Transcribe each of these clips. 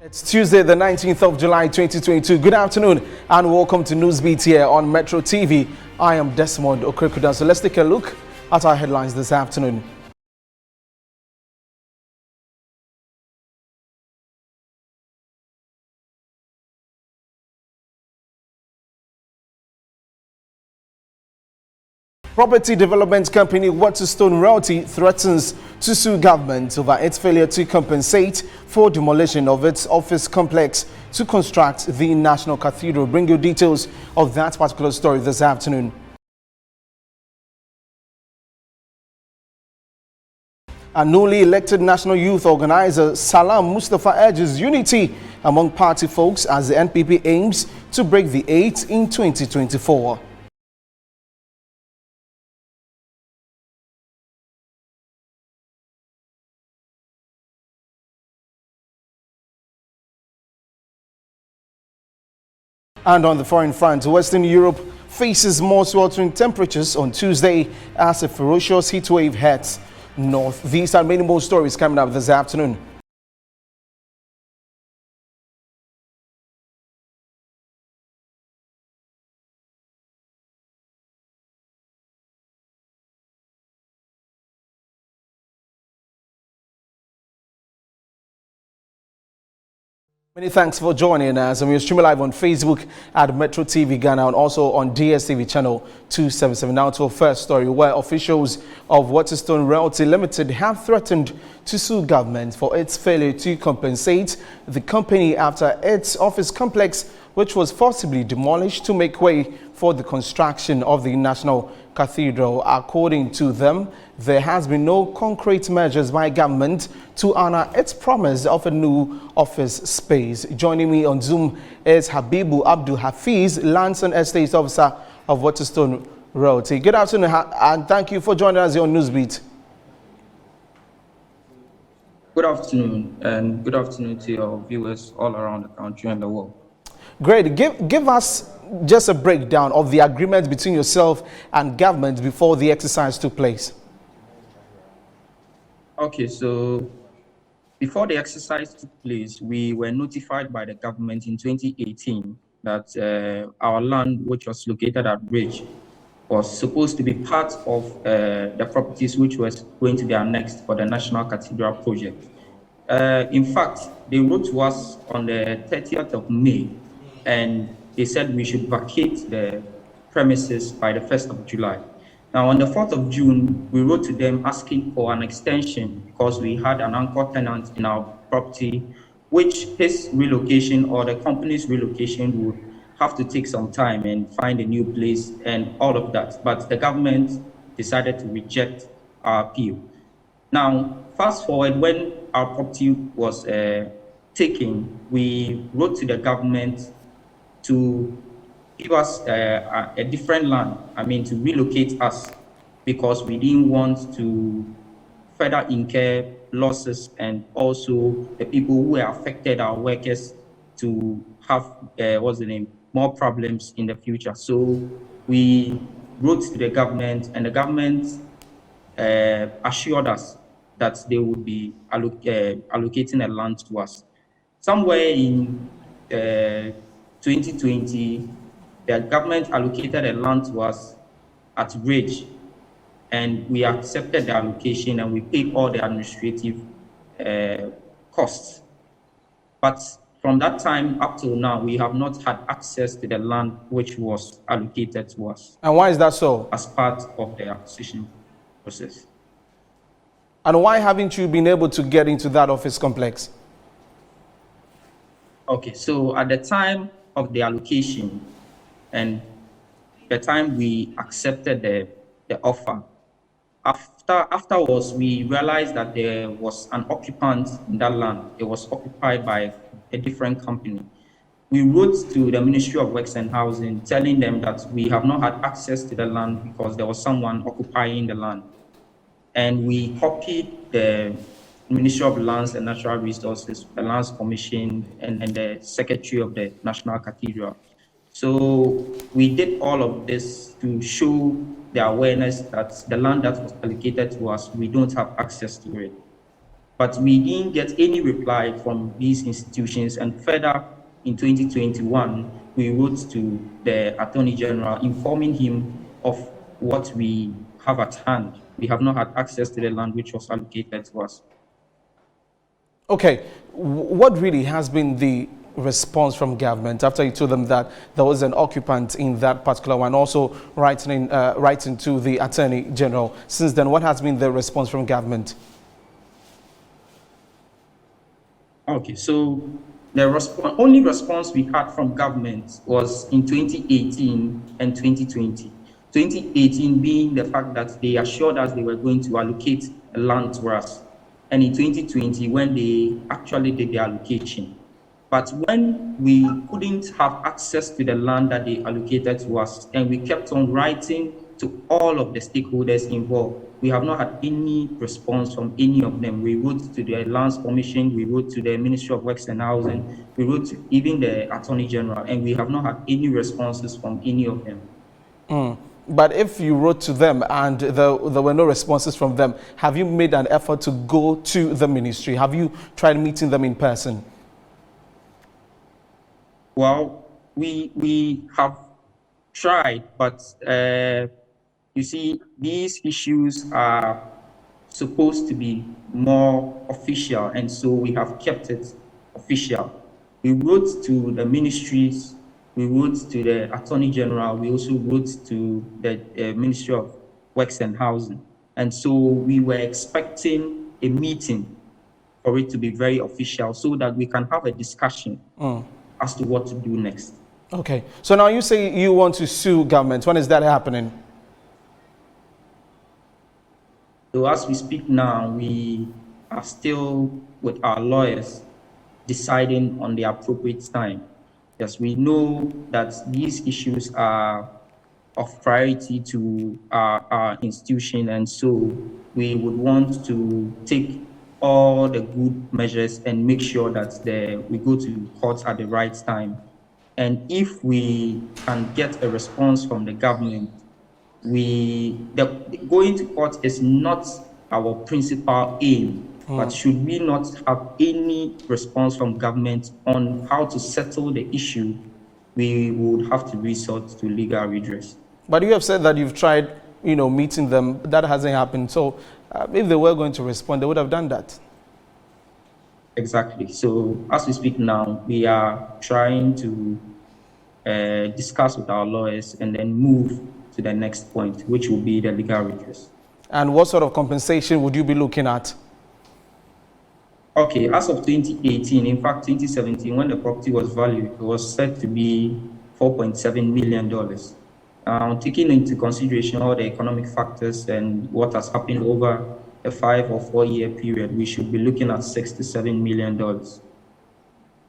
It's Tuesday, the 19th of July, 2022. Good afternoon and welcome to Newsbeat here on Metro TV. I am Desmond Okrekuda. So let's take a look at our headlines this afternoon. Property development company Waterstone Realty threatens to sue government over its failure to compensate for demolition of its office complex to construct the National Cathedral. Bring you details of that particular story this afternoon. A newly elected National Youth Organizer Salam Mustafa urges unity among party folks as the NPP aims to break the 8 in 2024. And on the foreign front, Western Europe faces more sweltering temperatures on Tuesday as a ferocious heat wave heads north. These and many more stories coming up this afternoon. Many thanks for joining us, and we are streaming live on Facebook at Metro TV Ghana and also on DSTV channel 277. Now to our first story, where officials of Waterstone Realty Limited have threatened to sue government for its failure to compensate the company after its office complex, which was forcibly demolished to make way for the construction of the National Cathedral. According to them, there has been no concrete measures by government to honor its promise of a new office space. Joining me on Zoom is Habibu Abdul Hafiz, Lands and Estates Officer of Waterstone Realty. Good afternoon and thank you for joining us here on Newsbeat. Good afternoon, and good afternoon to your viewers all around the country and the world. Great. Give us just a breakdown of the agreement between yourself and government before the exercise took place. Okay, so before the exercise took place, we were notified by the government in 2018 that our land, which was located at Bridge, was supposed to be part of the properties which was going to be annexed for the National Cathedral project. In fact, they wrote to us on the 30th of May, and they said we should vacate the premises by the 1st of July. Now, on the 4th of June, we wrote to them asking for an extension because we had an anchor tenant in our property, which his relocation or the company's relocation would have to take some time and find a new place and all of that. But the government decided to reject our appeal. Now, fast forward, when our property was taken, we wrote to the government to give us a different land, to relocate us, because we didn't want to further incur losses and also the people who were affected, our workers, to have, more problems in the future. So we wrote to the government, and the government assured us that they would be allocating a land to us. Somewhere in 2020, the government allocated a land to us at Bridge, and we accepted the allocation and we paid all the administrative costs. But from that time up till now, we have not had access to the land which was allocated to us. And why is that so? As part of the acquisition process. And why haven't you been able to get into that office complex? Okay, so at the time of the allocation and the time we accepted the offer, afterwards we realized that there was an occupant in that land. It was occupied by a different company. We wrote to the Ministry of Works and Housing telling them that we have not had access to the land because there was someone occupying the land. And we copied the Ministry of Lands and Natural Resources, the Lands Commission, and the Secretary of the National Cathedral. So we did all of this to show the awareness that the land that was allocated to us, we don't have access to it. but we didn't get any reply from these institutions. And further, in 2021, we wrote to the Attorney General informing him of what we have at hand. We have not had access to the land which was allocated to us. Okay, what really has been the response from government after you told them that there was an occupant in that particular one, also writing to the Attorney General? Since then, what has been the response from government? Okay, so the only response we had from government was in 2018 and 2020. 2018 being the fact that they assured us they were going to allocate land to us, and in 2020 when they actually did the allocation. But when we couldn't have access to the land that they allocated to us, and we kept on writing to all of the stakeholders involved, we have not had any response from any of them. We wrote to the Lands Commission, we wrote to the Ministry of Works and Housing, we wrote to even the Attorney General, and we have not had any responses from any of them. But if you wrote to them and there were no responses from them, have you made an effort to go to the ministry? Have you tried meeting them in person? Well, we have tried, but you see, these issues are supposed to be more official, and so we have kept it official. We wrote to the ministries, we wrote to the Attorney General, we also wrote to the Ministry of Works and Housing. And so we were expecting a meeting for it to be very official so that we can have a discussion as to what to do next. Okay, so now you say you want to sue government. When is that happening? So as we speak now, we are still with our lawyers deciding on the appropriate time. Yes, we know that these issues are of priority to our institution, and so we would want to take all the good measures and make sure that we go to court at the right time. And if we can get a response from the government, going to court is not our principal aim. But should we not have any response from government on how to settle the issue, we would have to resort to legal redress. But you have said that you've tried, meeting them. That hasn't happened. So if they were going to respond, they would have done that. Exactly. So as we speak now, we are trying to discuss with our lawyers and then move to the next point, which will be the legal redress. And what sort of compensation would you be looking at? Okay, as of 2018, in fact, 2017, when the property was valued, it was said to be $4.7 million. Taking into consideration all the economic factors and what has happened over a 5 or 4 year period, we should be looking at $6 to $7 million.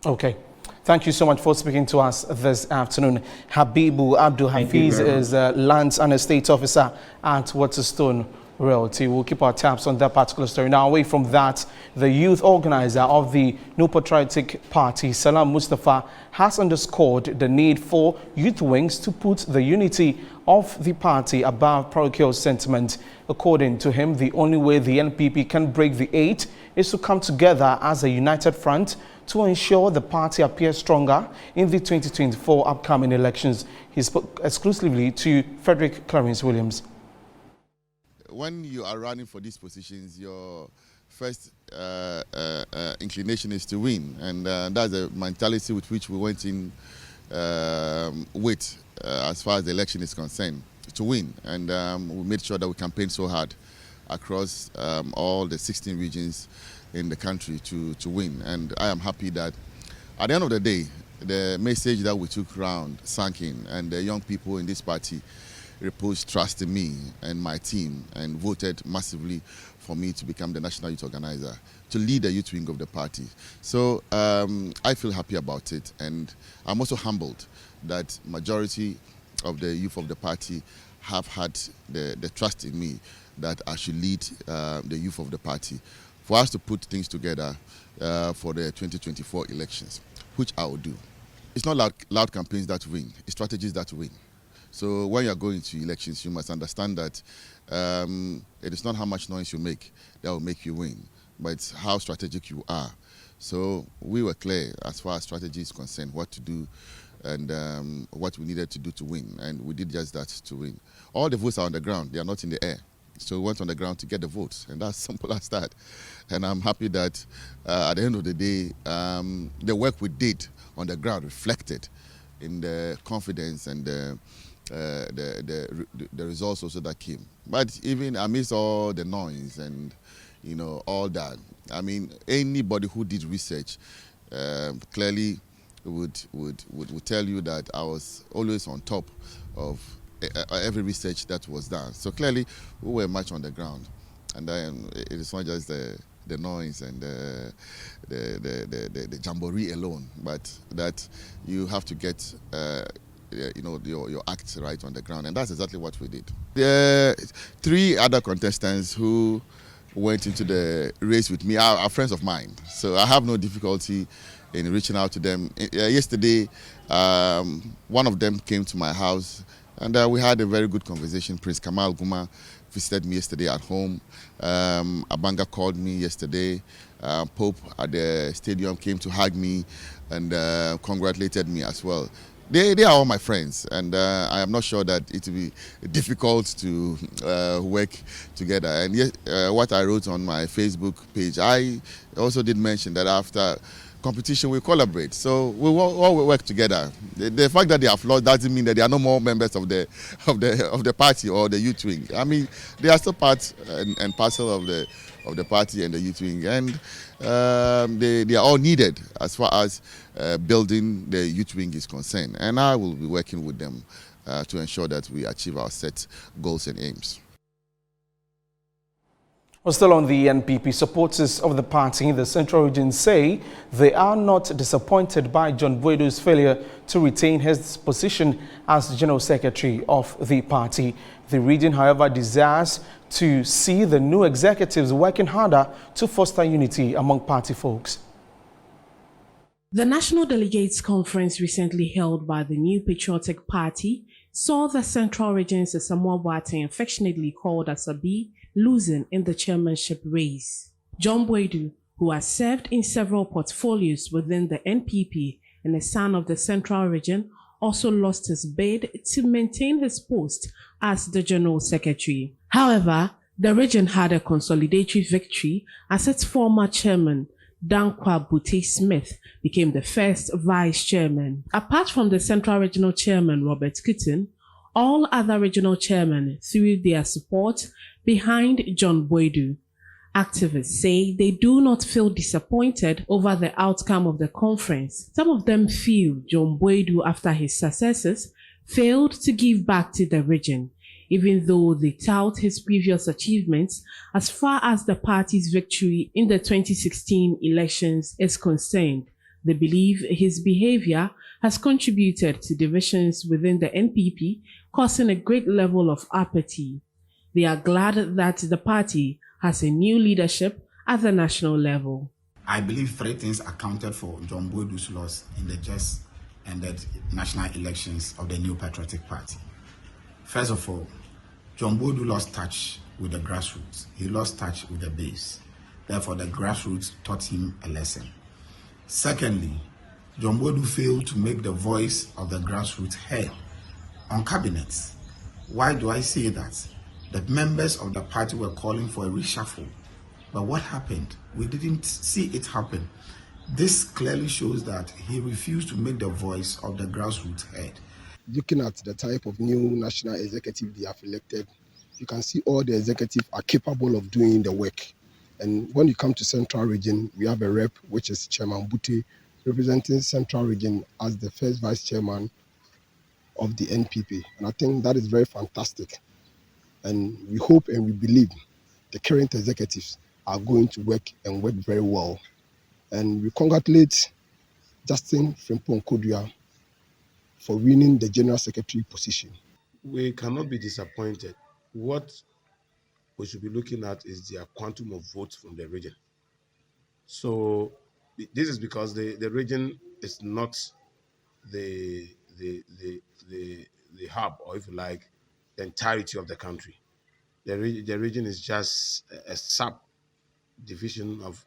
Okay. Thank you so much for speaking to us this afternoon. Habibu Abdul Hafiz is Lands and Estate Officer at Waterstone Realty. We'll keep our tabs on that particular story. Now, away from that, the youth organizer of the New Patriotic Party, Salam Mustafa, has underscored the need for youth wings to put the unity of the party above parochial sentiment. According to him, the only way the NPP can break the 8 is to come together as a united front to ensure the party appears stronger in the 2024 upcoming elections. He spoke exclusively to Frederick Clarence Williams. When you are running for these positions, your first inclination is to win, and that's the mentality with which we went in as far as the election is concerned, to win. And we made sure that we campaigned so hard across all the 16 regions in the country to win. And I am happy that at the end of the day, the message that we took round sank in, and the young people in this party reposed trust in me and my team and voted massively for me to become the national youth organizer, to lead the youth wing of the party. So I feel happy about it, and I'm also humbled that majority of the youth of the party have had the trust in me that I should lead the youth of the party for us to put things together for the 2024 elections, which I will do. It's not loud campaigns that win, it's strategies that win. So when you're going to elections, you must understand that it is not how much noise you make that will make you win, but it's how strategic you are. So we were clear as far as strategy is concerned, what to do and what we needed to do to win. And we did just that to win. All the votes are on the ground. They are not in the air. So we went on the ground to get the votes. And that's simple as that. And I'm happy that at the end of the day, the work we did on the ground reflected in the confidence and the results also that came. But even amidst all the noise and all that, I mean, anybody who did research clearly would tell you that I was always on top of every research that was done. So clearly, we were much on the ground, and it is not just the noise and the jamboree alone, but that you have to get your act right on the ground, and that's exactly what we did. There are 3 other contestants who went into the race with me are friends of mine, so I have no difficulty in reaching out to them. Yesterday, one of them came to my house, and we had a very good conversation. Prince Kamal Guma visited me yesterday at home. Abanga called me yesterday. Pope at the stadium came to hug me and congratulated me as well. They are all my friends, and I am not sure that it will be difficult to work together. And what I wrote on my Facebook page, I also did mention that after competition we collaborate, so we all work together. The fact that they have lost doesn't mean that they are no more members of the party or the youth wing. I mean, they are still part and parcel of the party and the youth wing, and they are all needed as far as building the youth wing is concerned. And I will be working with them to ensure that we achieve our set goals and aims. Well, still on the NPP, supporters of the party in the Central Region say they are not disappointed by John Boadu's failure to retain his position as General Secretary of the party. The region, however, desires to see the new executives working harder to foster unity among party folks. The National Delegates Conference recently held by the New Patriotic Party saw the Central Region's Samuel Boateng, affectionately called Asabi, losing in the chairmanship race. John Boadu, who has served in several portfolios within the NPP and a son of the Central Region, also lost his bid to maintain his post as the General Secretary. However, the region had a consolidatory victory as its former chairman, Dankwa Bute Smith, became the first vice chairman. Apart from the Central Regional Chairman, Robert Kitten, all other regional chairmen threw their support behind John Boadu. Activists say they do not feel disappointed over the outcome of the conference. Some of them feel John Boadu, after his successes, failed to give back to the region, even though they tout his previous achievements as far as the party's victory in the 2016 elections is concerned. They believe his behavior has contributed to divisions within the NPP, causing a great level of apathy. They are glad that the party has a new leadership at the national level. I believe 3 things accounted for John Boadu's loss in the just ended national elections of the New Patriotic Party. First of all, John Boadu lost touch with the grassroots. He lost touch with the base. Therefore, the grassroots taught him a lesson. Secondly, John Boadu failed to make the voice of the grassroots heard on cabinets. Why do I say that? The members of the party were calling for a reshuffle. But what happened? We didn't see it happen. This clearly shows that he refused to make the voice of the grassroots heard. Looking at the type of new national executive they have elected, you can see all the executives are capable of doing the work. And when you come to Central Region, we have a rep, which is Chairman Bute, representing Central Region as the first vice chairman of the NPP. And I think that is very fantastic. And we hope and we believe the current executives are going to work and work very well. And we congratulate Justin Frimpong Kodua for winning the General Secretary position. We cannot be disappointed. What we should be looking at is the quantum of votes from the region. So this is because the region is not the hub, or if you like, the entirety of the country. The region is just a sub division of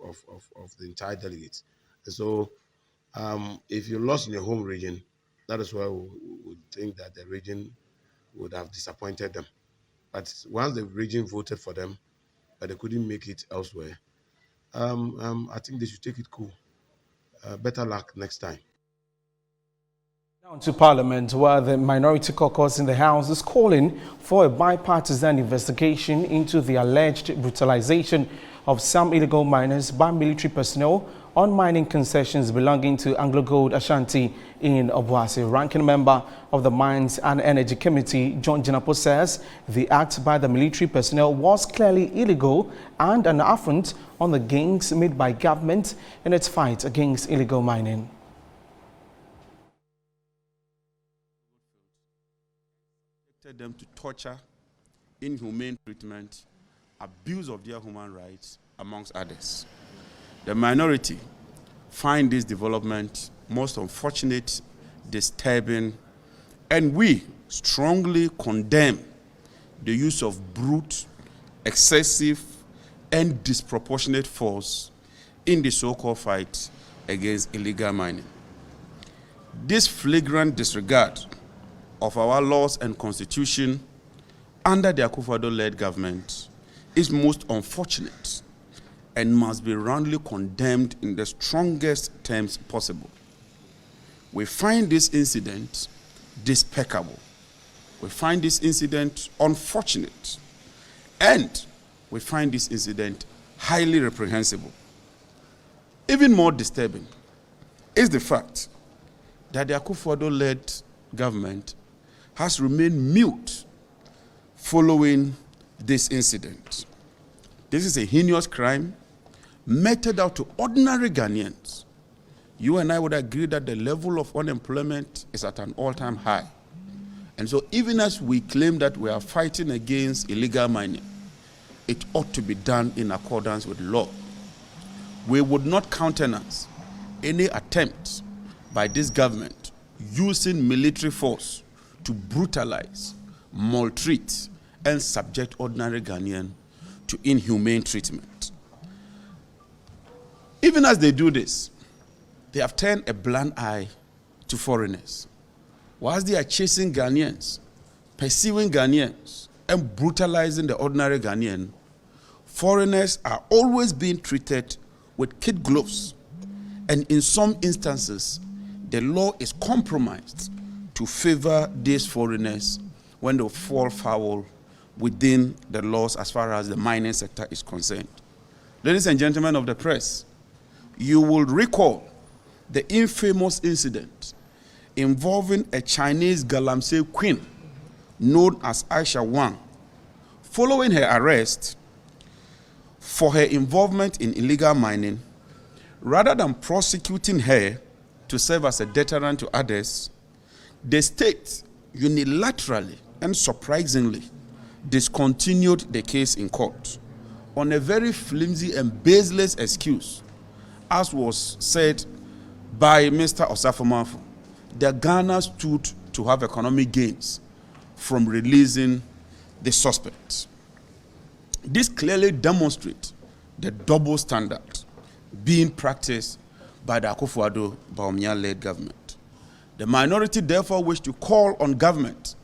the entire delegates. And so if you lost in your home region, that is why we would think that the region would have disappointed them. But once the region voted for them, but they couldn't make it elsewhere, I think they should take it cool. Better luck next time. Down to Parliament, where the minority caucus in the House is calling for a bipartisan investigation into the alleged brutalization of some illegal miners by military personnel on mining concessions belonging to Anglo Gold Ashanti in Obuasi. Ranking member of the Mines and Energy Committee, John Jinapo, says the act by the military personnel was clearly illegal and an affront on the gains made by government in its fight against illegal mining. Them to torture, inhumane treatment, abuse of their human rights, amongst others. The minority find this development most unfortunate, disturbing, and we strongly condemn the use of brute, excessive, and disproportionate force in the so-called fight against illegal mining. This flagrant disregard of our laws and constitution under the Akufo-Addo-led government is most unfortunate and must be roundly condemned in the strongest terms possible. We find this incident despicable. We find this incident unfortunate. And we find this incident highly reprehensible. Even more disturbing is the fact that the Akufo-Addo-led government has remained mute following this incident. This is a heinous crime meted out to ordinary Ghanaians. You and I would agree that the level of unemployment is at an all-time high. And so even as we claim that we are fighting against illegal mining, it ought to be done in accordance with law. We would not countenance any attempt by this government using military force to brutalize, maltreat, and subject ordinary Ghanaians to inhumane treatment. Even as they do this, they have turned a blind eye to foreigners. Whilst they are chasing Ghanaians, pursuing Ghanaians, and brutalizing the ordinary Ghanaian, foreigners are always being treated with kid gloves. And in some instances, the law is compromised to favor these foreigners when they fall foul within the laws as far as the mining sector is concerned. Ladies and gentlemen of the press, you will recall the infamous incident involving a Chinese Galamsey queen known as Aisha Wang, following her arrest for her involvement in illegal mining. Rather than prosecuting her to serve as a deterrent to others, the state unilaterally and surprisingly discontinued the case in court on a very flimsy and baseless excuse, as was said by Mr. Osafo-Maafo. The Ghana stood to have economic gains from releasing the suspect. This clearly demonstrates the double standard being practiced by the Akufo-Addo-Bawumia-led government. The minority therefore wish to call on government,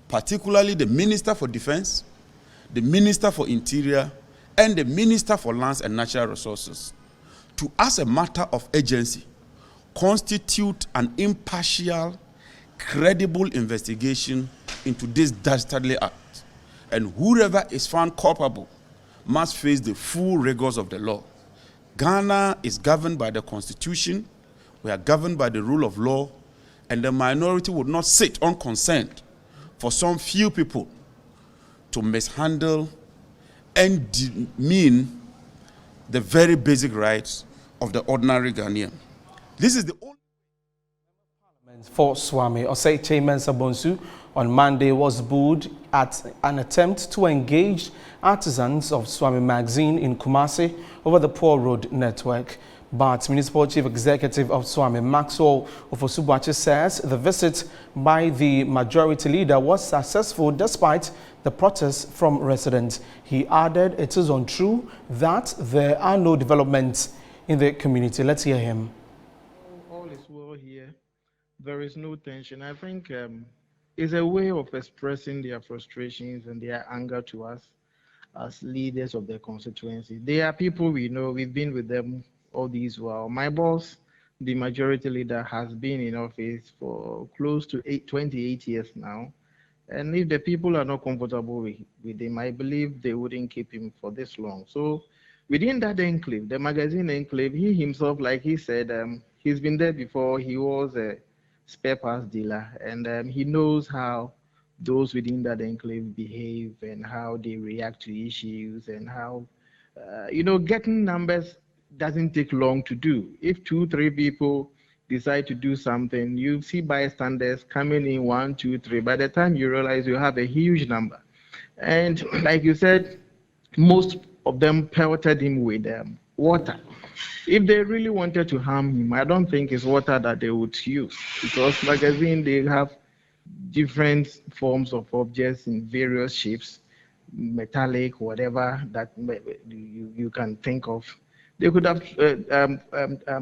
particularly the Minister for Defense, the Minister for Interior, and the Minister for Lands and Natural Resources, to, as a matter of urgency, constitute an impartial, credible investigation into this dastardly act, and whoever is found culpable must face the full rigors of the law. Ghana is governed by the Constitution, we are governed by the rule of law, and the minority would not sit unconcerned for some few people to mishandle and demean the very basic rights of the ordinary Ghanaian. This is the only for Swami Osei Mensah Bonsu on Monday was booed at an attempt to engage artisans of Swami Magazine in Kumasi over the poor road network. But Municipal Chief Executive of Swami, Maxwell Ofosu-Boakye, says the visit by the majority leader was successful despite the protests from residents. He added it is untrue that there are no developments in the community. Let's hear him. All is well here. There is no tension. I think it's a way of expressing their frustrations and their anger to us as leaders of the constituency. They are people we know. We've been with them all these while. My boss, the majority leader, has been in office for close to 28 years now. And if the people are not comfortable with him, I believe they wouldn't keep him for this long. So within that enclave, the magazine enclave, he himself, like he said, he's been there before. He was a spare parts dealer, and he knows how those within that enclave behave and how they react to issues and how, getting numbers doesn't take long to do. If 2-3 people decide to do something, you see bystanders coming in 1, 2, 3. By the time you realize you have a huge number. And like you said, most of them pelted him with water. If they really wanted to harm him, I don't think it's water that they would use, because magazine, they have different forms of objects in various shapes, metallic, whatever that you can think of. They could have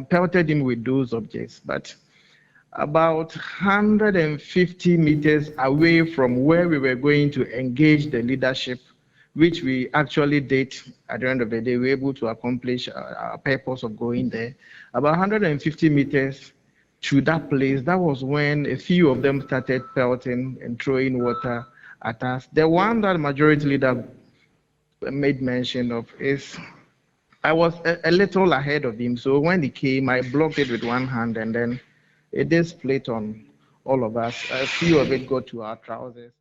pelted him with those objects, but about 150 meters away from where we were going to engage the leadership, which we actually did at the end of the day, we were able to accomplish our purpose of going there. About 150 meters to that place, that was when a few of them started pelting and throwing water at us. The one that majority leader made mention of is, I was a little ahead of him, so when he came, I blocked it with one hand, and then it did split on all of us. A few of it got to our trousers.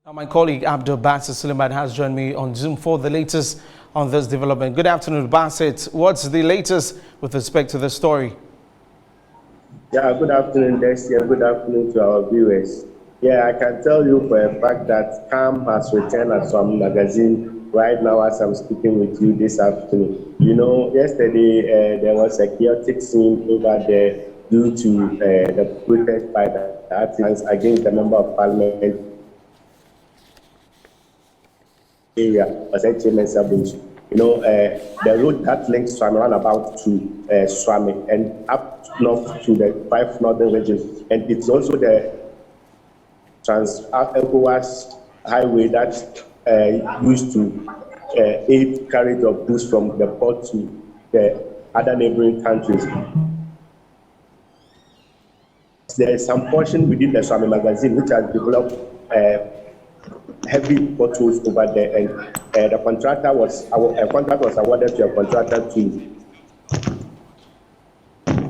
Now my colleague Abdul Basit Suleiman has joined me on Zoom for the latest on this development. Good afternoon, Basit. What's the latest with respect to the story? Yeah, good afternoon, Desi, and good afternoon to our viewers. Yeah, I can tell you for a fact that calm has returned at Swami Magazine right now as I'm speaking with you this afternoon. You know, yesterday there was a chaotic scene over there due to the protest by the artisans against the Member of Parliament area, You know, the road that links Swami roundabout to Swami and up north to the 5 northern regions, and it's also the Trans-ECOWAS highway that used to aid carriage of goods from the port to the other neighboring countries. There is some portion within the Swami Magazine which has developed heavy potholes over there, and the contractor was awarded to a contractor to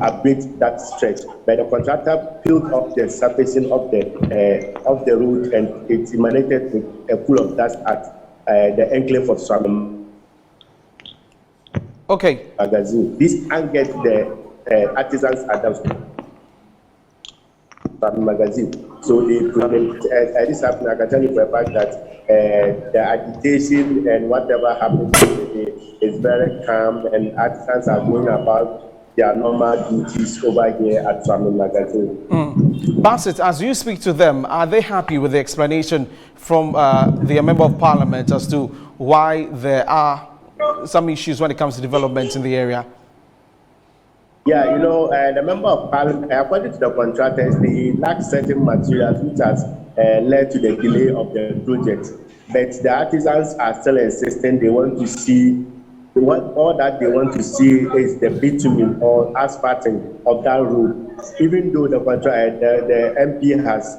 upgrade that stretch, but the contractor peeled off the surfacing of the road, and it emanated with a pool of dust at the enclave of Swami Magazine. This angered the artisans at the Swami Magazine. So this happened. I can tell you for a fact that the agitation and whatever happened today is very calm, and artisans are going about their normal duties over here at Swami Magazine. Basit, as you speak to them, are they happy with the explanation from the Member of Parliament as to why there are some issues when it comes to development in the area? Yeah, you know, the Member of Parliament, according to the contractors, they lack certain materials which has led to the delay of the project. But the artisans are still insisting they want to see, all that they want to see is the bitumen or asphalting of that road. Even though the MP has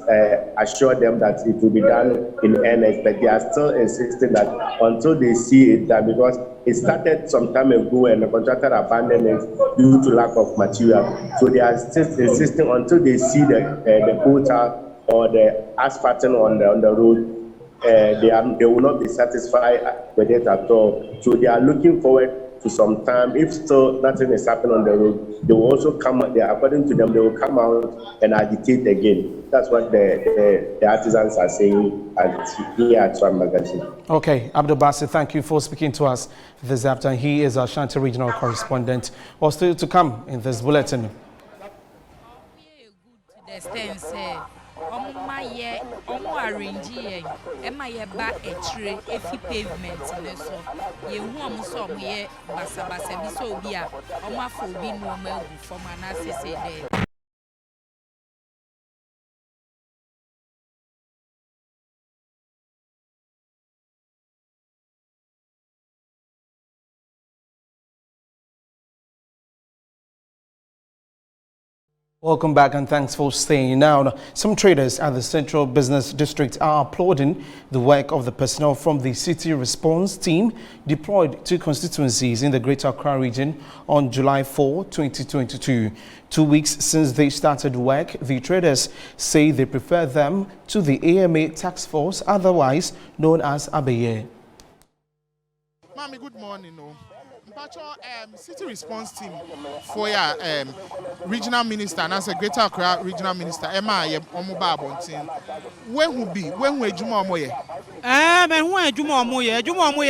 assured them that it will be done in earnest, but they are still insisting that until they see it done, because it started some time ago and the contractor abandoned it due to lack of material. So they are still insisting until they see the portal or the asphalting on the road. They will not be satisfied with it at all. So they are looking forward to some time. If still nothing is happening on the road, they will also come out there. According to them, they will come out and agitate again. That's what the artisans are saying here at Swan Magazine. Okay, Abdul Basit, thank you for speaking to us this afternoon. He is our Ashanti regional correspondent. What's still to come in this bulletin? Omo arrange yen ema ye ba etire efi pavement ne so ye hu omo so omo ye basa bi so obi a omo afọ obi nu omo agu fom ana sese de. Welcome back and thanks for staying. Now, some traders at the Central Business District are applauding the work of the personnel from the City Response Team deployed to constituencies in the Greater Accra region on July 4, 2022. 2 weeks since they started work, the traders say they prefer them to the AMA Task Force, otherwise known as Abeye. Mami, good morning. City Response Team for your regional minister and as a Greater Accra regional minister Emma Omoba Bontin. When will be Juma Moye? Men when Juma Moye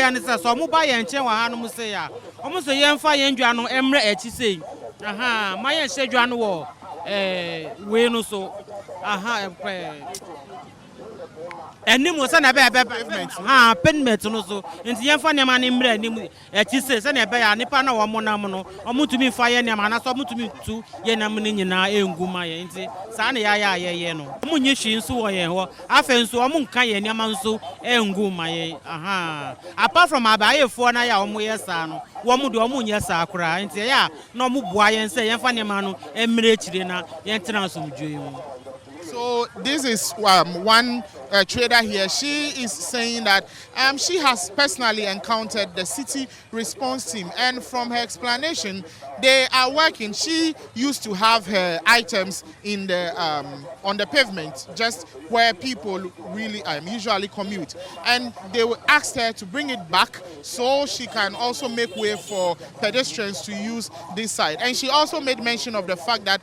and it's a Somuba and Chewa Musea. Almost a young fire and Jano Emre Etisi. Aha, my Sejuan war. Wenu so. Aha, and name was an pavement. Pavement also. And the young funny man in bread, she says, and a bear, Nipana or Monamono, or Mutu me fire, and I saw Mutu me too, Yenamin in our Gumaya, Sani Yeno. Munishi in Suaye, Afen so among Kaya Yamansu, and Gumaya. Aha. Apart from Abaye for Naya or Moyasano, Wamudu Munya Sakura, and say, yeah, no Mubuay and say, Fanny Manu, and Mirechina, Yantanasum Dream. So this is one trader here. She is saying that she has personally encountered the City Response Team, and from her explanation, they are working. She used to have her items in the on the pavement, just where people really usually commute, and they asked her to bring it back so she can also make way for pedestrians to use this side. And she also made mention of the fact that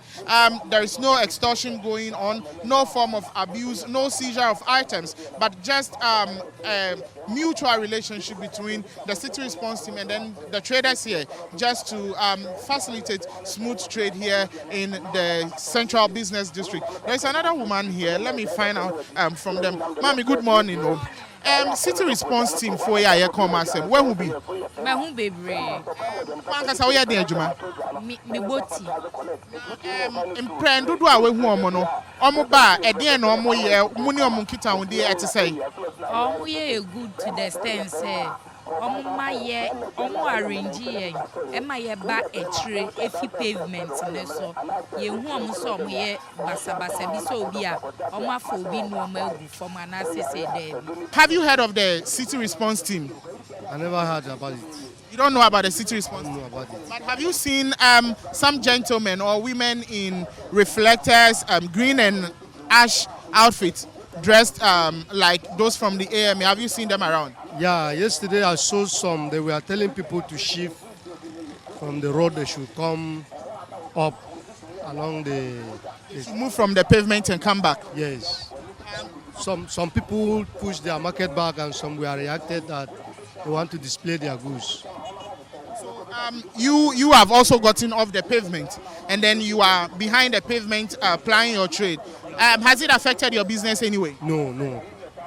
there is no extortion going on, no form of abuse, no seizure of items, but just a mutual relationship between the City Response Team and then the traders here, just to facilitate smooth trade here in the Central Business District. There's another woman here. Let me find out from them. Mami, good morning. City Response Team for ya come asem. Where will be? Me hu bebre. Wanka sa we ya den adwuma. Me boti. Imprendu do a we hu omo no. Omo ba e den na omo ye, mu ni omo nkita wo de e te say. Omo ye good to the extent say omo arrange yen ema ye ba etire efi pavement ne so ye hu omo so omo ye basa bi so obi a omo afọ obi nu omo agu fom ana sese de. Have you heard of the City Response Team? I never heard about it. You don't know about the City Response Team? I don't know about it. But have you seen some gentlemen or women in reflectors, green and ash outfits, dressed like those from the AMA? Have you seen them around? Yeah, yesterday I saw some. They were telling people to shift from the road. They should come up along the. To move from the pavement and come back. Yes. Some people pushed their market back, and some were reacted that they want to display their goods. So you have also gotten off the pavement, and then you are behind the pavement plying your trade. Has it affected your business anyway? No.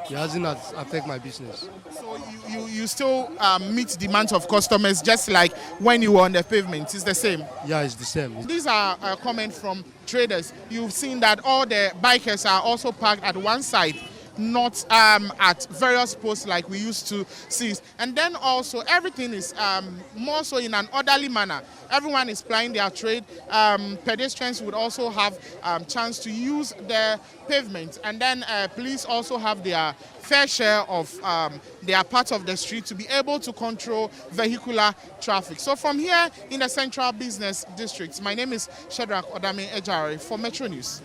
It hasn't affected my business. So you still meet demands of customers just like when you were on the pavement. It's the same? Yeah, it's the same. These are comments from traders. You've seen that all the bikers are also parked at one side, not at various posts like we used to see. And then also everything is more so in an orderly manner. Everyone is plying their trade. Pedestrians would also have chance to use the pavement. And then police also have their fair share of their part of the street to be able to control vehicular traffic. So from here in the Central Business District, my name is Shadrach Odame Ejare for Metro News.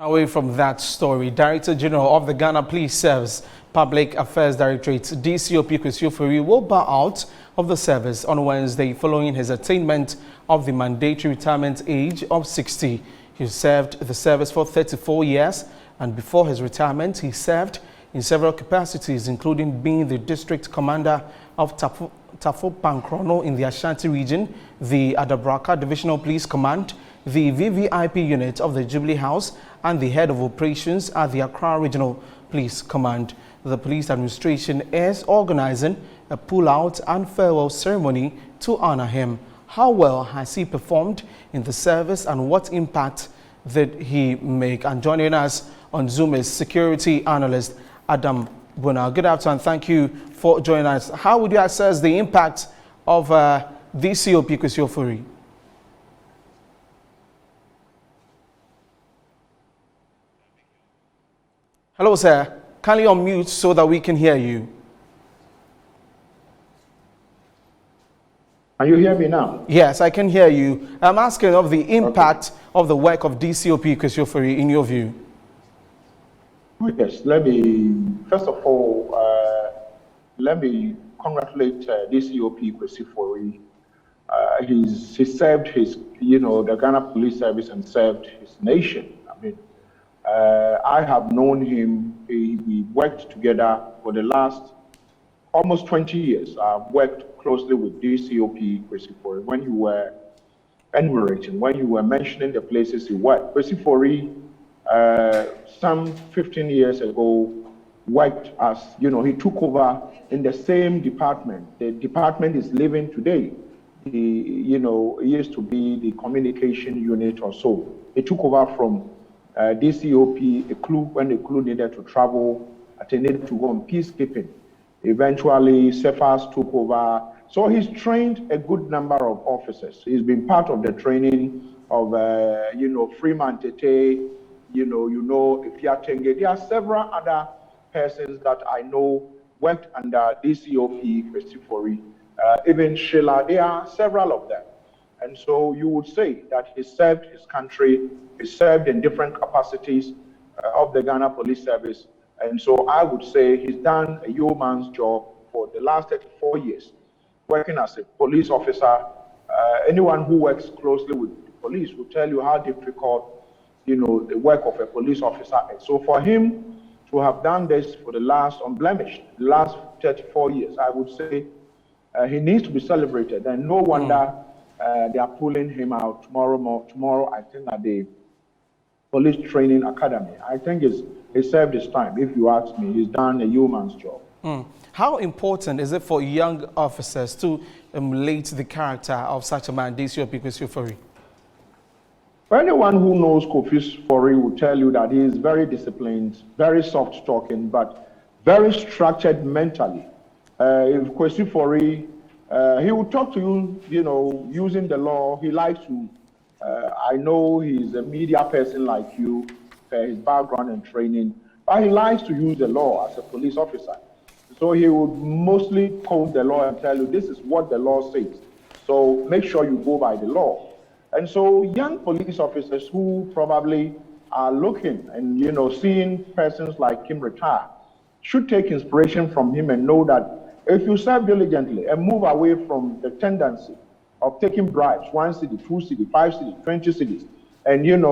Away from that story, Director General of the Ghana Police Service, Public Affairs Directorate DCOP Kwesi Ofori will bow out of the service on Wednesday following his attainment of the mandatory retirement age of 60. He served the service for 34 years, and before his retirement, he served in several capacities, including being the district commander of Tafo Pankrono in the Ashanti region, the Adabraka Divisional Police Command, the VVIP unit of the Jubilee House, and the head of operations at the Accra Regional Police Command. The police administration is organizing a pull-out and farewell ceremony to honor him. How well has he performed in the service and what impact did he make? And joining us on Zoom is security analyst Adam Bona. Good afternoon. Thank you for joining us. How would you assess the impact of DCOP Kwesi Ofori? Hello, sir. Kindly unmute so that we can hear you. Can you hear me now? Yes, I can hear you. I'm asking of the impact of the work of DCOP Kwesi Ofori in your view. Yes, first of all, let me congratulate DCOP Kwesi Ofori. He served the Ghana Police Service and served his nation. I have known him. We worked together for the last almost 20 years. I've worked closely with DCOP Kwesi Ofori when you were enumerating, when you were mentioning the places he worked. Kwesi Ofori, some 15 years ago, worked as, he took over in the same department. The department is living today. It used to be the communication unit or so. He took over from DCOP, when the crew needed to travel, they needed to go on peacekeeping. Eventually, Cephas took over. So he's trained a good number of officers. He's been part of the training of, Freeman Tete, Ifiatenge. There are several other persons that I know worked under DCOP Kwesi Ofori, even Sheila. There are several of them. And so you would say that he served his country, he served in different capacities of the Ghana Police Service. And so I would say he's done a yeoman's job for the last 34 years, working as a police officer. Anyone who works closely with the police will tell you how difficult, the work of a police officer is. So for him to have done this for the last 34 years, I would say he needs to be celebrated. And no wonder they are pulling him out tomorrow, I think, at the Police Training Academy. I think he served his time. If you ask me, he's done a yeoman's job. How important is it for young officers to emulate the character of such a man, DCOP Kwesi Ofori? Anyone who knows Kwesi Ofori will tell you that he is very disciplined, very soft-talking, but very structured mentally. If Kwesi Ofori, he will talk to you, using the law. He likes to, I know he's a media person like you, his background and training, but he likes to use the law as a police officer. So he would mostly quote the law and tell you, this is what the law says. So make sure you go by the law. And so young police officers who probably are looking and, seeing persons like him retire should take inspiration from him and know that if you serve diligently and move away from the tendency of taking bribes, 1 city, 2 city, 5 city, 20 cities, and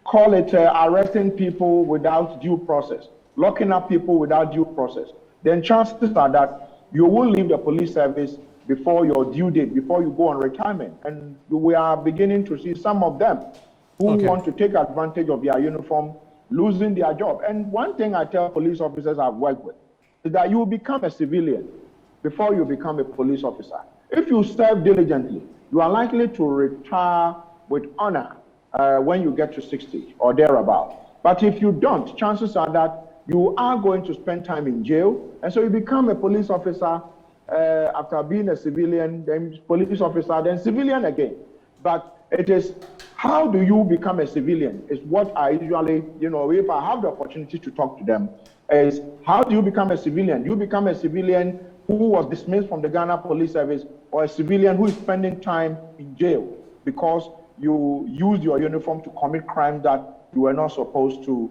call it arresting people without due process, locking up people without due process, then chances are that you will leave the police service before your due date, before you go on retirement. And we are beginning to see some of them who want to take advantage of their uniform losing their job. And one thing I tell police officers I've worked with is that you become a civilian before you become a police officer. If you serve diligently, you are likely to retire with honor when you get to 60 or thereabout. But if you don't, chances are that you are going to spend time in jail. And so you become a police officer after being a civilian, then police officer, then civilian again. But it is how do you become a civilian is what I usually, if I have the opportunity to talk to them, is how do you become a civilian? You become a civilian who was dismissed from the Ghana Police Service, or a civilian who is spending time in jail because you used your uniform to commit crimes that you were not supposed to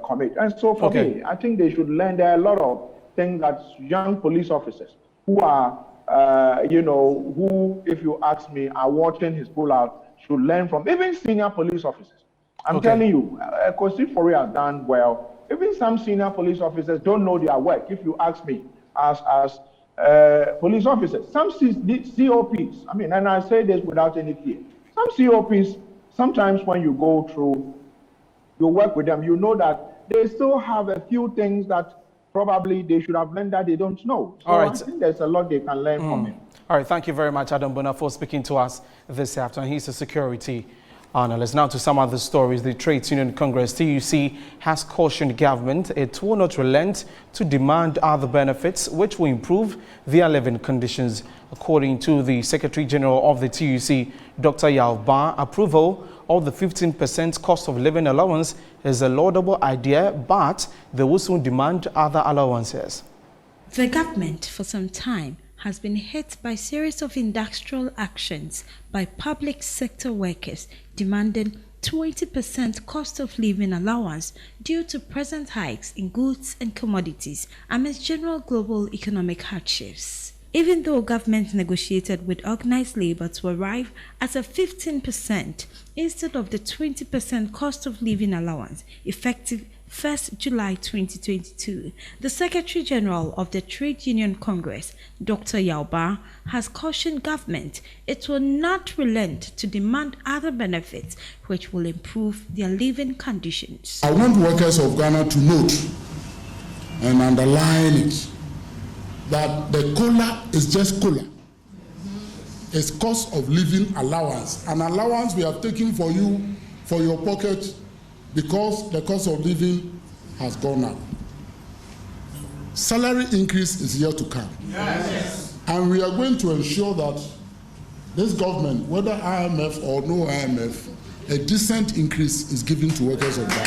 commit. And so for me, I think they should learn. There are a lot of things that young police officers who are, who, if you ask me, are watching his pullout should learn from, even senior police officers. I'm telling you, Kosi Fori has done well. Even some senior police officers don't know their work, if you ask me, as police officers. Some COPs, I mean, and I say this without any fear, some COPs, sometimes when you go through, you work with them, you know that they still have a few things that probably they should have learned that they don't know. So I think there's a lot they can learn from him. All right, thank you very much, Adam Bona, for speaking to us this afternoon. He's a security analyst. Now to some other stories. The Trades Union Congress, TUC, has cautioned government it will not relent to demand other benefits which will improve their living conditions. According to the Secretary General of the TUC, Dr. Yao Ba, approval of the 15% cost of living allowance is a laudable idea, but they will soon demand other allowances. The government, for some time, has been hit by a series of industrial actions by public sector workers demanding 20% cost of living allowance due to present hikes in goods and commodities amidst general global economic hardships. Even though government negotiated with organized labor to arrive at a 15% instead of the 20% cost of living allowance effective 1st July 2022, the Secretary General of the Trade Union Congress, Dr. Yao Ba, has cautioned government it will not relent to demand other benefits which will improve their living conditions. I want workers of Ghana to note and underline it that the COLA is just COLA. It's cost of living allowance, an allowance we have taken for you, for your pocket, because the cost of living has gone up. Salary increase is yet to come. Yes. And we are going to ensure that this government, whether IMF or no IMF, a decent increase is given to workers of Ghana.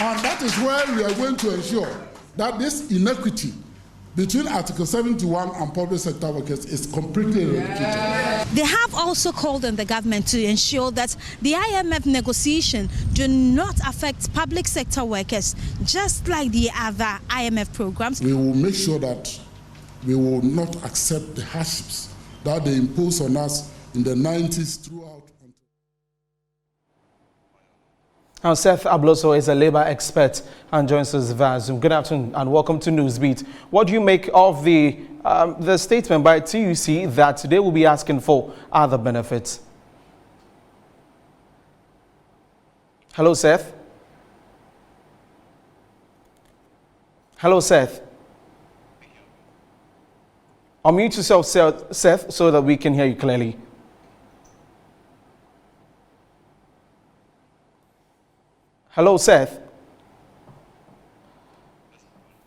And that is where we are going to ensure that this inequity between Article 71 and public sector workers is completely eradicated. They have also called on the government to ensure that the IMF negotiation do not affect public sector workers, just like the other IMF programs. We will make sure that we will not accept the hardships that they impose on us in the 90s throughout. Now, Seth Abloso is a labor expert and joins us via Zoom. Good afternoon and welcome to Newsbeat. What do you make of the statement by TUC that they will be asking for other benefits? Hello, Seth. Hello, Seth. Unmute yourself, Seth, so that we can hear you clearly. Hello, Seth.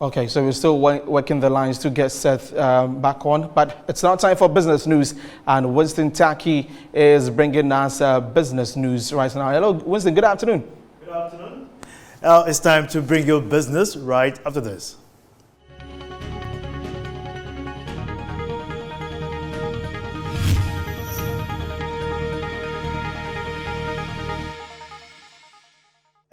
Okay, so we're still working the lines to get Seth back on, but it's now time for business news, and Winston Taki is bringing us business news right now. Hello, Winston. Good afternoon. Good afternoon. It's time to bring you business right after this.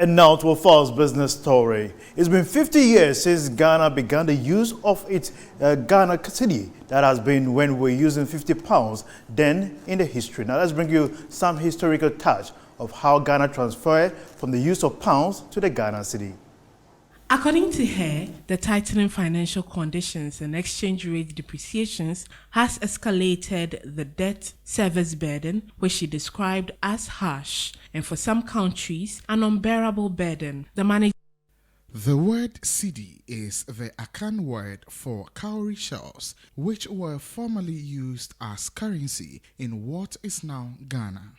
And now to a false business story. It's been 50 years since Ghana began the use of its Ghana cedi. That has been when we're using 50 pounds then in the history. Now let's bring you some historical touch of how Ghana transferred from the use of pounds to the Ghana cedi. According to her, the tightening financial conditions and exchange rate depreciations has escalated the debt service burden, which she described as harsh, and for some countries, an unbearable burden. The word cedi is the Akan word for cowrie shells, which were formerly used as currency in what is now Ghana.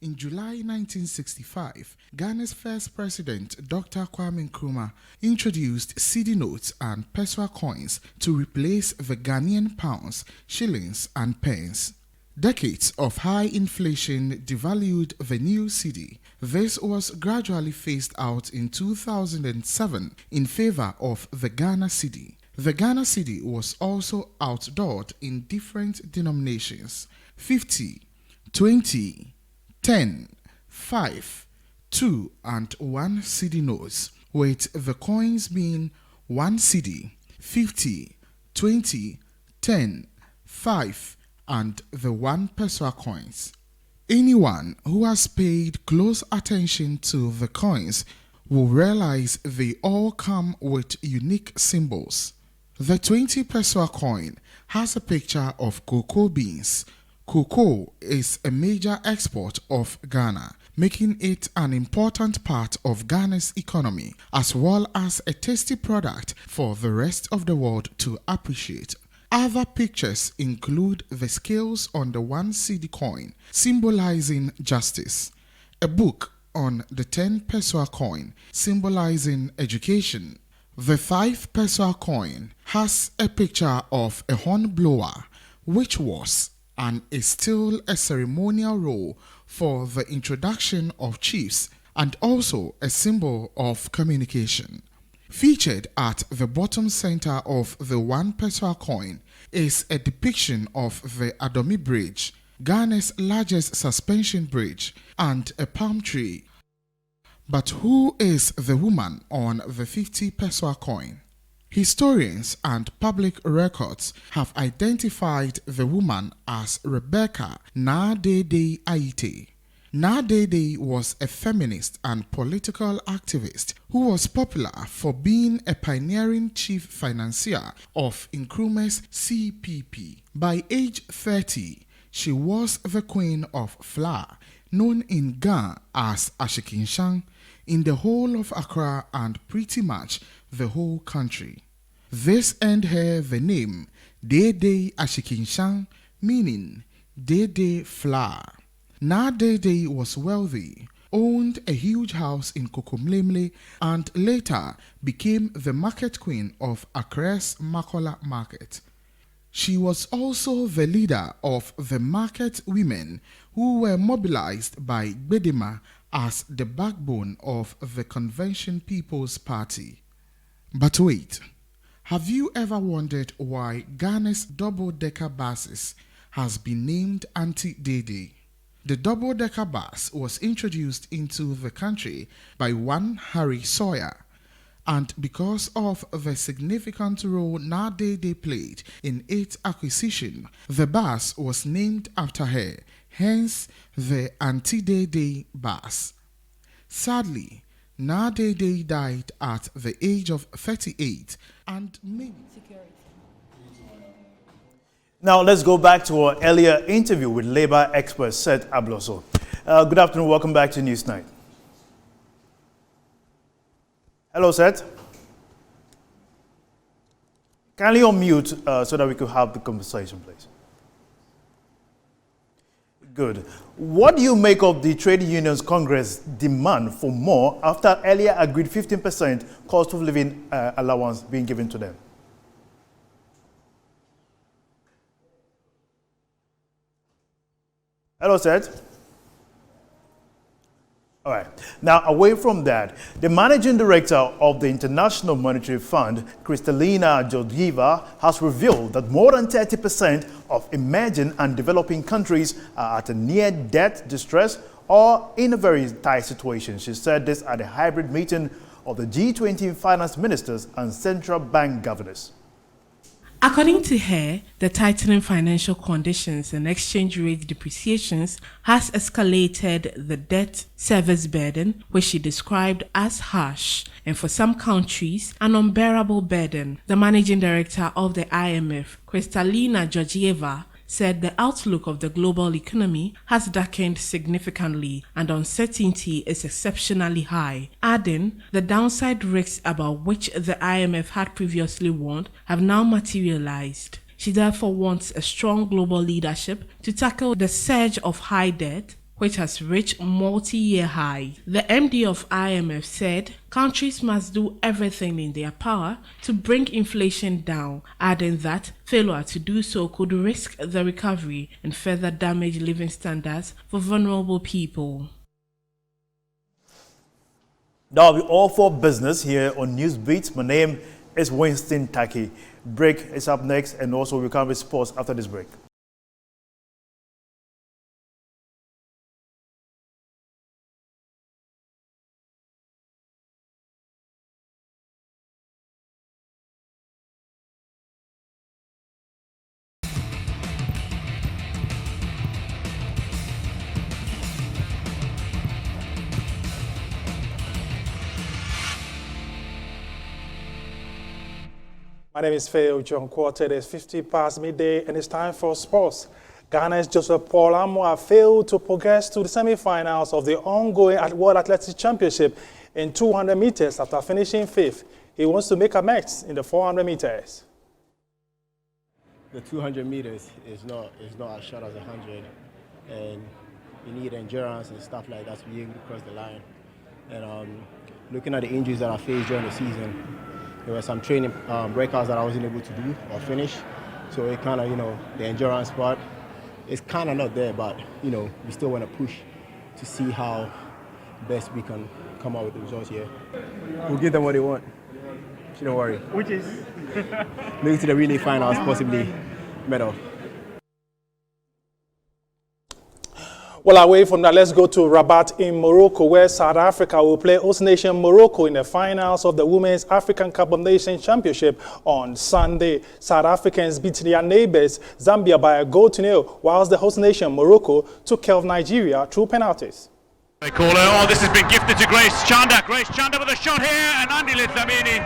In July 1965, Ghana's first president, Dr. Kwame Nkrumah, introduced cedi notes and Peswa coins to replace the Ghanaian pounds, shillings, and pence. Decades of high inflation devalued the new cedi. This was gradually phased out in 2007 in favor of the Ghana cedi. The Ghana cedi was also outdoored in different denominations: 50, 20, 10, 5, 2 and 1 cedi notes, with the coins being 1 cedi, 50, 20, 10, 5, and the 1 peso coins. Anyone who has paid close attention to the coins will realize they all come with unique symbols. The 20 peso coin has a picture of cocoa beans. Cocoa is a major export of Ghana, making it an important part of Ghana's economy, as well as a tasty product for the rest of the world to appreciate. Other pictures include the scales on the 1 cedi coin, symbolizing justice, a book on the 10 peso coin, symbolizing education. The 5 peso coin has a picture of a horn blower, which was and is still a ceremonial role for the introduction of chiefs and also a symbol of communication. Featured at the bottom center of the 1 peso coin is a depiction of the Adomi Bridge, Ghana's largest suspension bridge, and a palm tree. But who is the woman on the 50 peso coin? Historians and public records have identified the woman as Rebecca Nadede Aite. Nadede was a feminist and political activist who was popular for being a pioneering chief financier of Nkrumah's CPP. By age 30, she was the queen of flour, known in Ghana as Ashikinshang, in the whole of Accra and pretty much the whole country. This earned her the name Dede Ashikinshang, meaning Dede Flour. Nadede was wealthy, owned a huge house in Kokomlemle, and later became the market queen of Accra's Makola market. She was also the leader of the market women who were mobilized by Gbedema as the backbone of the Convention People's Party. But wait, have you ever wondered why Ghana's double-decker buses has been named Auntie Dede? The double-decker bus was introduced into the country by one Harry Sawyer, and because of the significant role Nadede played in its acquisition, the bus was named after her, hence the Auntie Dede bus. Sadly, Nadede died at the age of 38 and maybe... Now let's go back to our earlier interview with Labour expert Seth Abloso. Good afternoon, welcome back to Newsnight. Hello, Seth. Kindly unmute so that we could have the conversation, please. Good. What do you make of the Trade Unions Congress demand for more after earlier agreed 15% cost of living allowance being given to them? Hello, Seth. All right. Now, away from that, the managing director of the International Monetary Fund, Kristalina Georgieva, has revealed that more than 30% of emerging and developing countries are at a near debt distress or in a very tight situation. She said this at a hybrid meeting of the G20 finance ministers and central bank governors. According to her, the tightening financial conditions and exchange rate depreciations has escalated the debt service burden, which she described as harsh, and for some countries, an unbearable burden. The managing director of the IMF, Kristalina Georgieva, said the outlook of the global economy has darkened significantly and uncertainty is exceptionally high, adding the downside risks about which the IMF had previously warned have now materialized. She therefore wants a strong global leadership to tackle the surge of high debt, which has reached multi-year high. The MD of IMF said countries must do everything in their power to bring inflation down, adding that failure to do so could risk the recovery and further damage living standards for vulnerable people. That will be all for business here on Newsbeat. My name is Winston Taki. Break is up next, and also we'll come with sports after this break. My name is Phil John Quarter. It is 50 past midday and it's time for sports. Ghana's Joseph Paul Amoah failed to progress to the semi-finals of the ongoing World Athletics Championship in 200 meters after finishing 5th. He wants to make amends in the 400 meters. The 200 meters is not as short as 100, and you need endurance and stuff like that to be able to cross the line. And looking at the injuries that I faced during the season, there were some training breakouts that I wasn't able to do or finish. So it kind of, the endurance part is kind of not there, but, we still want to push to see how best we can come out with the results here. We'll give them what they want. Don't worry. Which is? Make it to the relay finals, possibly medal. Well, away from that, let's go to Rabat in Morocco, where South Africa will play host nation Morocco in the finals of the Women's African Cup of Nations Championship on Sunday. South Africans beat their neighbors Zambia by a 1-0, whilst the host nation Morocco took care of Nigeria through penalties. They call her. Oh, this has been gifted to Grace Chanda. Grace Chanda with a shot here, and Andile Dlamini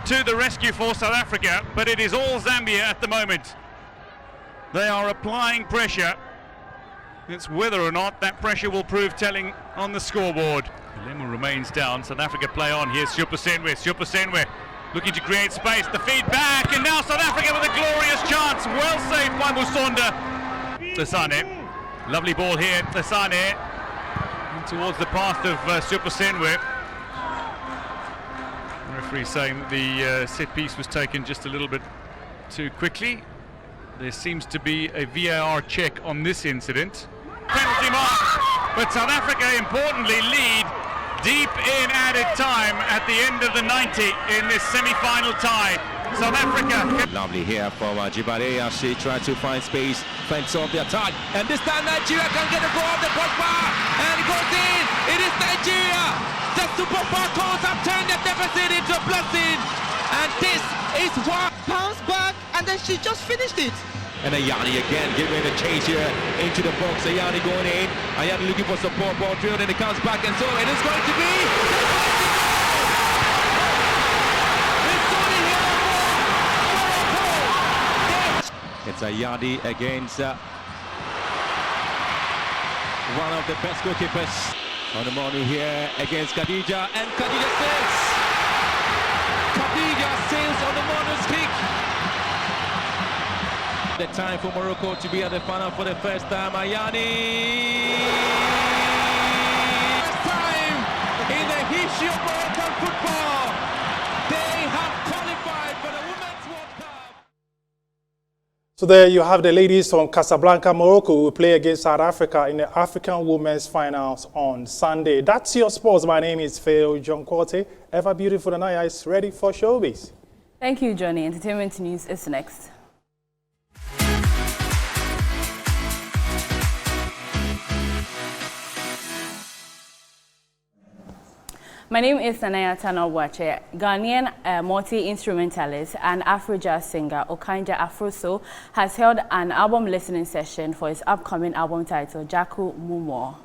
to the rescue for South Africa. But it is all Zambia at the moment. They are applying pressure. It's whether or not that pressure will prove telling on the scoreboard. Lemu remains down. South Africa play on. Here's Supasenwe looking to create space. The feed back, and now South Africa with a glorious chance. Well saved by Musonda. Tlhasane. Lovely ball here. Tlhasane towards the path of Supasenwe. The referee saying that the set piece was taken just a little bit too quickly. There seems to be a VAR check on this incident. Penalty mark, but South Africa importantly lead deep in added time at the end of the 90 in this semi-final tie. South Africa. Lovely here from Jibare as she tried to find space, fence off the attack, and this time Nigeria can get a goal off the crossbar, and it goes in. It is Nigeria. The Super Falcons have turned the deficit into a blessing, and this is what bounce back, and then she just finished it. And Ayani again giving a change here into the box. Ayani going in. Ayani looking for support, ball drilled, and it comes back, and so it is going to be. It's Ayani against one of the best goalkeepers on the morning here against Khadija, and Khadija sails on the morning's kick. The time for Morocco to be at the final for the first time. Ayani! First time in the history of Moroccan football, they have qualified for the Women's World Cup. So there you have the ladies from Casablanca, Morocco, who will play against South Africa in the African Women's Finals on Sunday. That's your sports. My name is Phil John Quarter. Ever beautiful Anaya is ready for showbiz. Thank you, Johnny. Entertainment news is next. My name is Nanaya Tanawwache. Ghanaian multi-instrumentalist and Afro-jazz singer Okanja Afroso has held an album listening session for his upcoming album titled Jaku Mumo.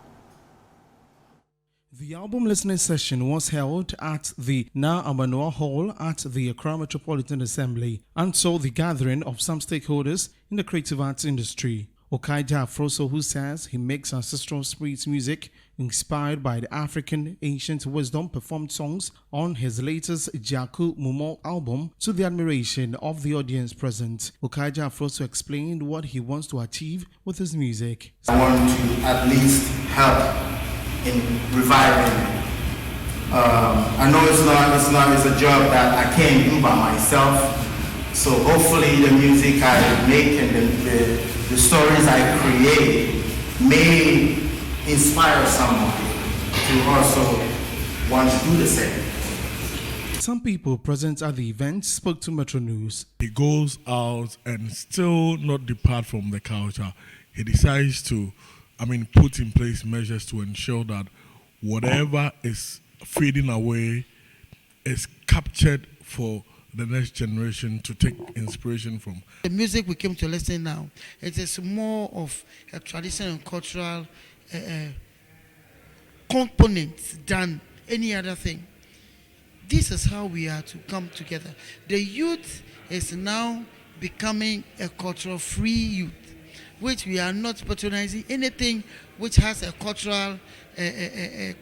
The album listening session was held at the Na Amanoa Hall at the Accra Metropolitan Assembly and saw the gathering of some stakeholders in the creative arts industry. Okanja Afroso, who says he makes ancestral spirits music inspired by the African ancient wisdom, performed songs on his latest Jaku Mumo album to the admiration of the audience present. Okanja Afroso explained what he wants to achieve with his music. I want to at least help in reviving. I know it's a job that I can't do by myself. So hopefully the music I make and the stories I create may inspire someone to also want to do the same. Some people present at the event spoke to Metro News. He goes out and still not depart from the culture. He decides to, put in place measures to ensure that whatever is fading away is captured for the next generation to take inspiration from. The music we came to listen now, it is more of a traditional and cultural component than any other thing. This is how we are to come together. The youth is now becoming a cultural-free youth, which we are not patronizing anything which has a cultural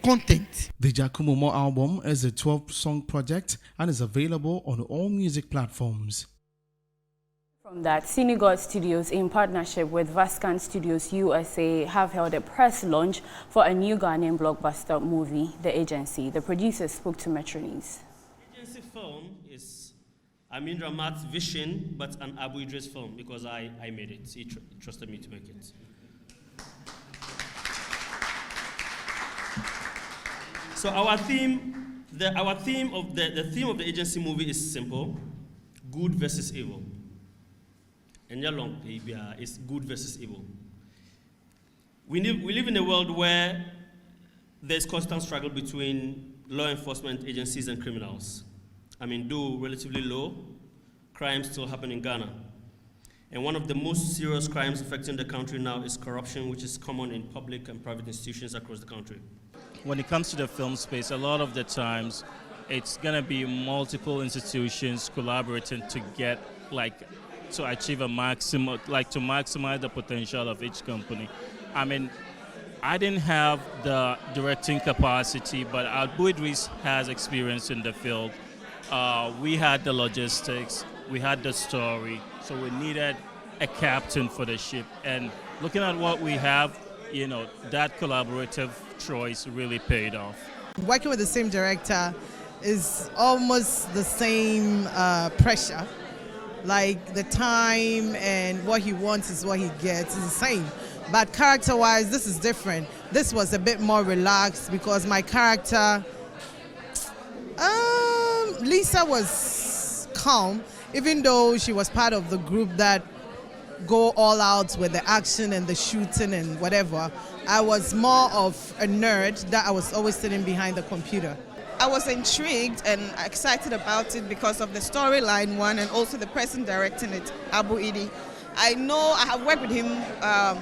content. The Jakumumo album is a 12-song project and is available on all music platforms. From that, Cinegod Studios, in partnership with Vascan Studios USA, have held a press launch for a new Ghanaian blockbuster movie, The Agency. The producers spoke to Metro News. Agency film is Amin Ramat's vision, but an Abu Idris film because I made it. He trusted me to make it. So our theme, the theme of the Agency movie is simple: good versus evil. And long is good versus evil. We live in a world where there's constant struggle between law enforcement agencies and criminals. I mean, though relatively low, crimes still happen in Ghana. And one of the most serious crimes affecting the country now is corruption, which is common in public and private institutions across the country. When it comes to the film space, a lot of the times it's going to be multiple institutions collaborating to get to achieve a maximum, to maximize the potential of each company. I mean, I didn't have the directing capacity, but Abu Idris has experience in the field. We had the logistics, we had the story, so we needed a captain for the ship. And looking at what we have, that collaborative choice really paid off. Working with the same director is almost the same pressure. Like the time and what he wants is what he gets. It's the same. But character-wise, this is different. This was a bit more relaxed because my character, Lisa, was calm, even though she was part of the group that go all out with the action and the shooting and whatever. I was more of a nerd that I was always sitting behind the computer. I was intrigued and excited about it because of the storyline one and also the person directing it, Abu Idi. I have worked with him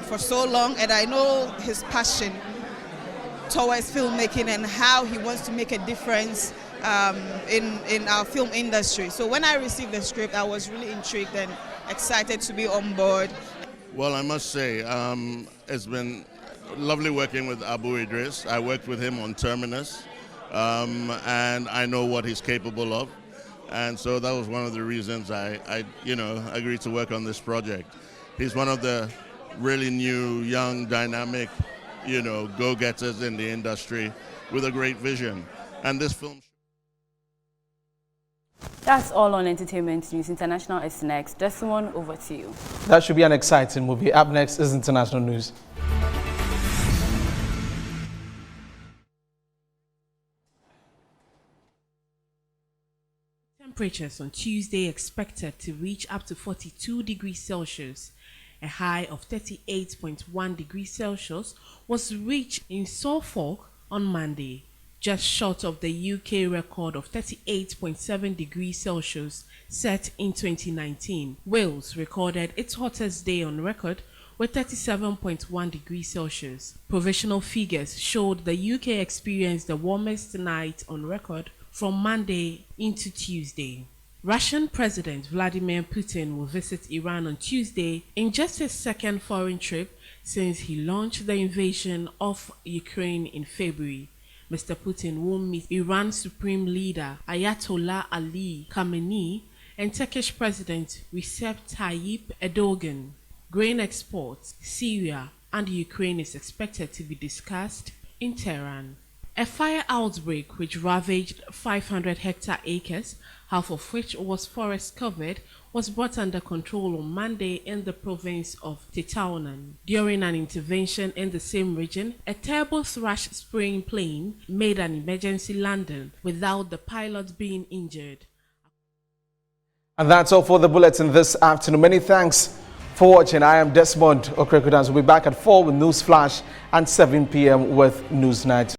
for so long, and I know his passion towards filmmaking and how he wants to make a difference in our film industry. So when I received the script, I was really intrigued and excited to be on board. Well, I must say, it's been lovely working with Abu Idris. I worked with him on Terminus. And I know what he's capable of, and so that was one of the reasons I agreed to work on this project. He's one of the really new, young, dynamic, go-getters in the industry with a great vision. And this film. That's all on entertainment news. International is next. Desmond, over to you. That should be an exciting movie. Up next is international news. Temperatures on Tuesday expected to reach up to 42 degrees Celsius. A high of 38.1 degrees Celsius was reached in Suffolk on Monday, just short of the UK record of 38.7 degrees Celsius set in 2019. Wales recorded its hottest day on record with 37.1 degrees Celsius. Provisional figures showed the UK experienced the warmest night on record from Monday into Tuesday. Russian President Vladimir Putin will visit Iran on Tuesday in just his second foreign trip since he launched the invasion of Ukraine in February. Mr. Putin will meet Iran's Supreme Leader Ayatollah Ali Khamenei and Turkish President Recep Tayyip Erdogan. Grain exports, Syria and Ukraine is expected to be discussed in Tehran. A fire outbreak which ravaged 500-hectare acres, half of which was forest covered, was brought under control on Monday in the province of Tetouan. During an intervention in the same region, a turbo thrush spraying plane made an emergency landing without the pilot being injured. And that's all for the bulletin this afternoon. Many thanks for watching. I am Desmond Okrekodans. We'll be back at 4 with News Flash and 7 p.m. with News Night.